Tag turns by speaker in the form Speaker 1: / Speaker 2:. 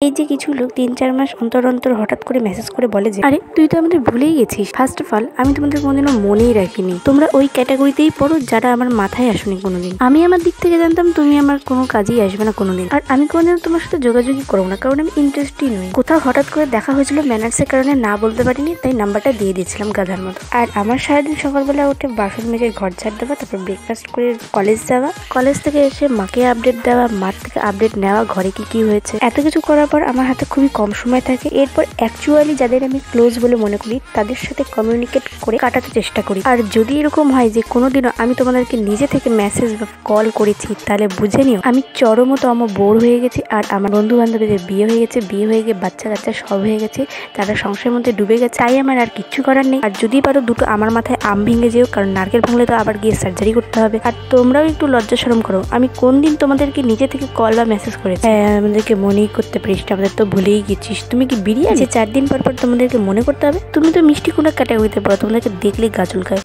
Speaker 1: এই যে কিছু লোক ৩-৪ মাস অন্তর অন্তর হঠাৎ করে মেসেজ করে বলে যে আরে তুই তো আমাদের ভুলেই গেছিস। ফার্স্ট অফ অল আমি তোমাদের কোনোদিনও মনেই রাখিনি। তোমরা ওই ক্যাটাগরিতেই পড়ো যারা আমার মাথায় আসেনি কোনোদিন। আমি আমার দিক থেকে জানতাম তুমি আমার কোনো কাজেই আসবে না কোনোদিন, আর আমি কোনোদিন তোমার সাথে যোগাযোগই করবো না, কারণ আমি ইন্টারেস্টই নই। কোথাও হঠাৎ করে দেখা হয়েছিল, ম্যানার্সের কারণে না বলতে পারিনি, তাই নাম্বারটা দিয়ে দিয়েছিলাম গাধার মতো। আর আমার সারাদিন সকালবেলা উঠে বাসন মেজে ঘর ঝাড় দেওয়া, তারপর ব্রেকফাস্ট করে কলেজ যাওয়া, কলেজ থেকে এসে মাকে আপডেট দেওয়া, মার থেকে আপডেট নেওয়া ঘরে কি হয়েছে, এত কিছু করার পর আমার হাতে খুবই কম সময় থাকে। এরপর অ্যাকচুয়ালি যাদের আমি ক্লোজ বলে মনে করি তাদের সাথে কমিউনিকেট করে কাটাতে চেষ্টা করি। আর যদি এরকম হয় যে কোনোদিনও আমি তোমাদেরকে নিজে থেকে মেসেজ বা কল করেছি, তাহলে বুঝে নিও আমি চরমতম বোর হয়ে গেছি। আর আমার বন্ধু বান্ধবীদের বিয়ে হয়ে গেছে, বিয়ে হয়ে গিয়ে বাচ্চা কাচ্চা সব হয়ে গেছে, তারা সংসারের মধ্যে ডুবে গেছে, তাই আমার আর কিচ্ছু করার নেই। আর যদি পারো দুটো আমার মাথায় আম ভেঙে যেও, কারণ নারকেল ভাঙলে তো আবার গিয়ে সার্জারি করতে হবে। আর তোমরাও একটু লজ্জা শরম করো, আমি কোন দিন তোমাদেরকে নিজে থেকে কল বা মেসেজ করেছি? আমাদেরকে মনেই করতে পারিস না, আমাদের তো ভুলেই গেছিস। তুমি কি বিরিয়ানি 4 দিন পর তোমাদেরকে মনে করতে হবে? তুমি তো মিষ্টি কুমড়া ক্যাটাগরিতে পড়ো, তোমাদেরকে দেখলেই গা চুলকায়।